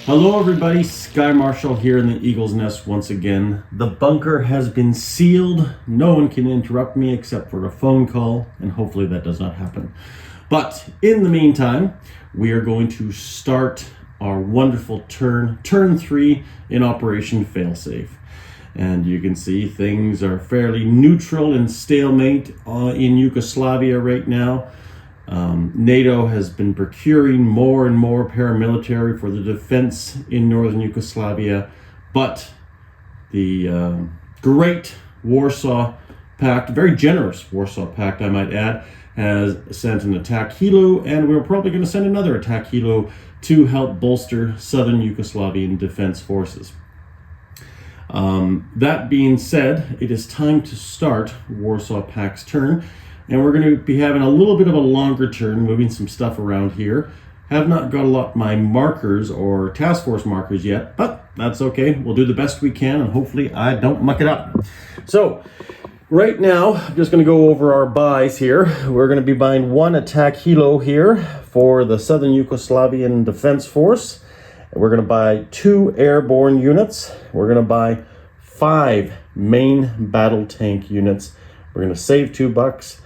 Hello everybody, Sky Marshall here in the Eagle's Nest once again. The bunker has been sealed. No one can interrupt me except for a phone call, and hopefully that does not happen. But in the meantime, we are going to start our wonderful turn 3 in Operation Failsafe. And you can see things are fairly neutral and stalemate in Yugoslavia right now. NATO has been procuring more and more paramilitary for the defense in northern Yugoslavia, but the great Warsaw Pact, very generous Warsaw Pact I might add, has sent an attack helo, and we're probably going to send another attack helo to help bolster southern Yugoslavian defense forces. That being said, it is time to start Warsaw Pact's turn. And we're going to be having a little bit of a longer turn, moving some stuff around here. Have not got a lot of my markers or task force markers yet, but that's okay. We'll do the best we can, and hopefully I don't muck it up. So, right now, I'm just going to go over our buys here. We're going to be buying one attack helo here for the Southern Yugoslavian Defense Force. We're going to buy 2 airborne units. We're going to buy 5 main battle tank units. We're going to save $2.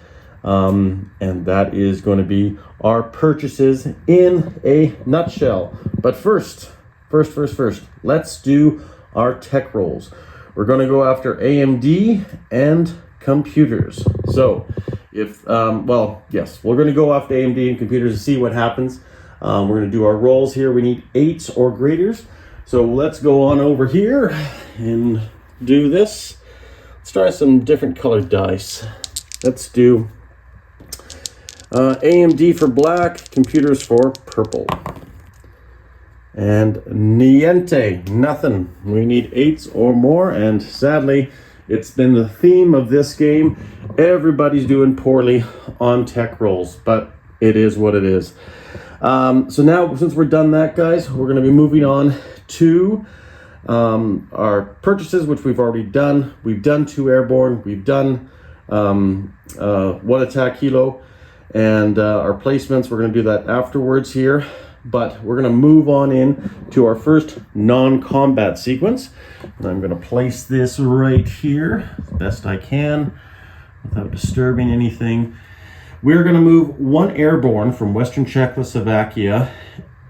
And that is going to be our purchases in a nutshell. But first, let's do our tech rolls. We're going to go after AMD and computers. So, we're going to go after AMD and computers to see what happens. We're going to do our rolls here. We need 8s or greaters. So let's go on over here and do this. Let's try some different colored dice. Let's do AMD for black, computers for purple. And niente, nothing. We need 8s or more, and sadly, it's been the theme of this game. Everybody's doing poorly on tech rolls, but it is what it is. So now, since we're done that, guys, we're going to be moving on to our purchases, which we've already done. We've done 2 airborne. We've done 1 attack helo. And our placements, we're going to do that afterwards here. But we're going to move on in to our first non-combat sequence. And I'm going to place this right here as best I can without disturbing anything. We're going to move 1 airborne from Western Czechoslovakia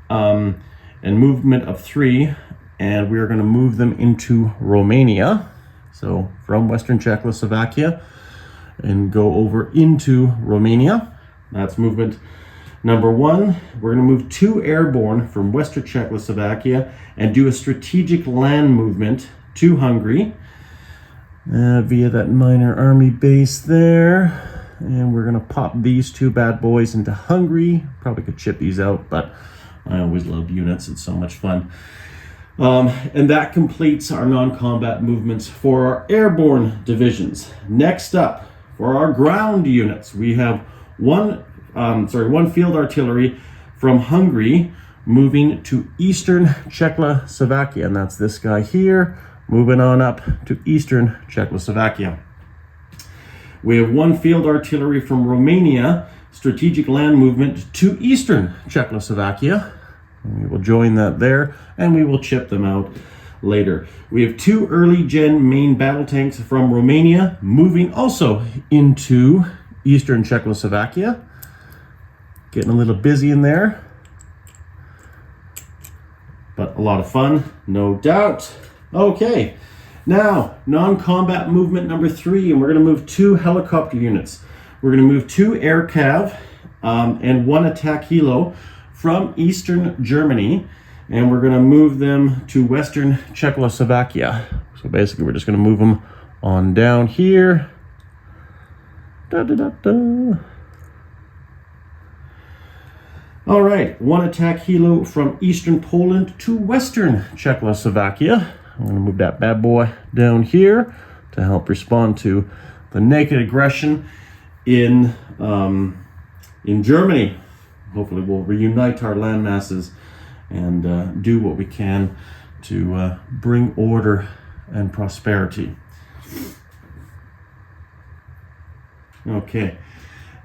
and movement of 3. And we're going to move them into Romania. So from Western Czechoslovakia and go over into Romania. That's movement number 1. We're going to move 2 airborne from Western Czechoslovakia and do a strategic land movement to Hungary via that minor army base there. And we're going to pop these 2 bad boys into Hungary. Probably could chip these out, but I always love units. It's so much fun. And that completes our non-combat movements for our airborne divisions. Next up, for our ground units, we have one field artillery from Hungary moving to eastern Czechoslovakia, and that's this guy here, moving on up to eastern Czechoslovakia. We have 1 field artillery from Romania, strategic land movement to eastern Czechoslovakia. We will join that there, and we will chip them out later. We have 2 early gen main battle tanks from Romania moving also into eastern Czechoslovakia. Getting a little busy in there, but a lot of fun, no doubt. Okay, now non-combat movement number 3, and we're going to move 2 helicopter units. We're going to move 2 air cav and 1 attack helo from eastern Germany, and we're going to move them to western Czechoslovakia. So basically, we're just going to move them on down here. All right, 1 attack helo from eastern Poland to western Czechoslovakia. I'm going to move that bad boy down here to help respond to the naked aggression in Germany. Hopefully we'll reunite our land masses and do what we can to bring order and prosperity. Okay,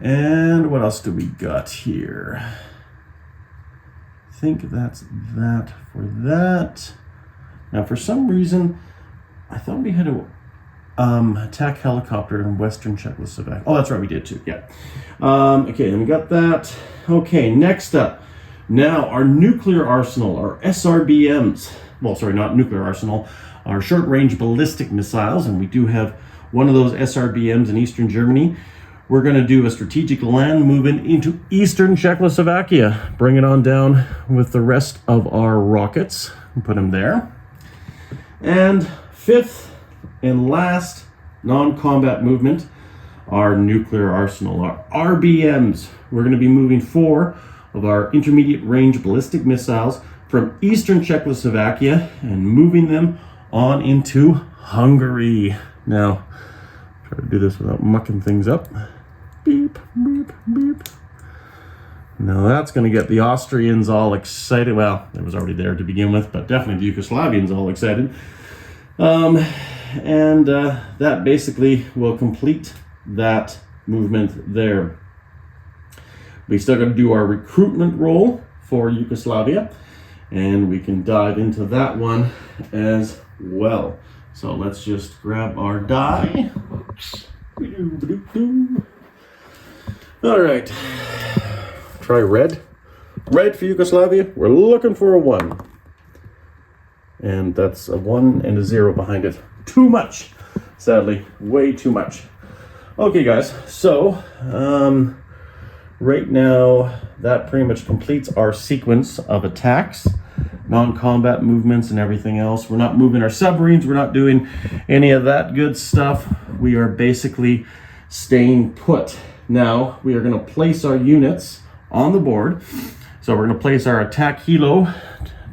and what else do we got here? think that's that for that. Now, for some reason, I thought we had a attack helicopter in Western Czechoslovakia. Oh, that's right, we did too, yeah. Okay, then we got that. Okay, next up. Now, our nuclear arsenal, our SRBMs. Well, sorry, not nuclear arsenal. Our short-range ballistic missiles, and we do have one of those SRBMs in Eastern Germany. We're going to do a strategic land movement into Eastern Czechoslovakia. Bring it on down with the rest of our rockets and put them there. And fifth and last non-combat movement, our nuclear arsenal, our RBMs. We're going to be moving 4 of our intermediate range ballistic missiles from Eastern Czechoslovakia and moving them on into Hungary. Now, try to do this without mucking things up. Beep, beep, beep. Now that's going to get the Austrians all excited. Well, it was already there to begin with, but definitely the Yugoslavians all excited. And that basically will complete that movement there. We still got to do our recruitment role for Yugoslavia, and we can dive into that one as well. So let's just grab our die. All right, try red. Red for Yugoslavia. We're looking for a 1. And that's a 1 and a 0 behind it. Too much, sadly, way too much. Okay, guys, so right now that pretty much completes our sequence of attacks, non-combat movements and everything else. We're not moving our submarines, we're not doing any of that good stuff. We are basically staying put. Now we are going to place our units on the board. So we're going to place our attack helo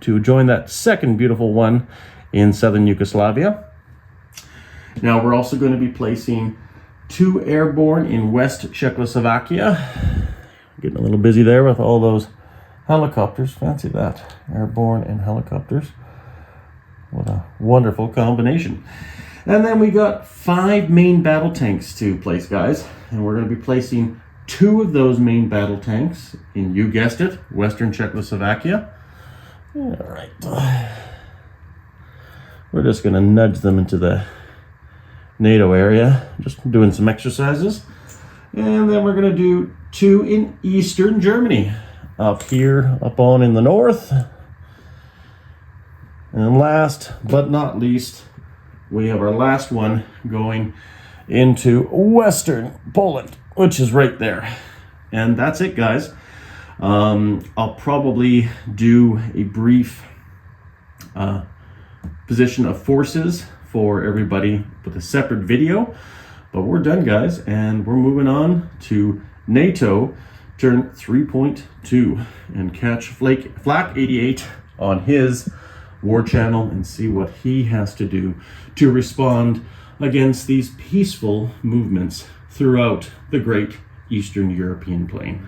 to join that second beautiful one in southern Yugoslavia. Now we're also going to be placing 2 airborne in West Czechoslovakia. Getting a little busy there with all those helicopters. Fancy that. Airborne and helicopters. What a wonderful combination. And then we got 5 main battle tanks to place, guys. And we're going to be placing 2 of those main battle tanks in, you guessed it, Western Czechoslovakia. All right. We're just going to nudge them into the NATO area, just doing some exercises. And then we're going to do 2 in Eastern Germany, up here, up on in the north. And last but not least, we have our last one going into Western Poland, which is right there. And that's it, guys. I'll probably do a brief position of forces for everybody with a separate video, but we're done, guys, and we're moving on to NATO turn 3.2 and catch Flak 88 on his war channel and see what he has to do to respond against these peaceful movements throughout the great Eastern European plain.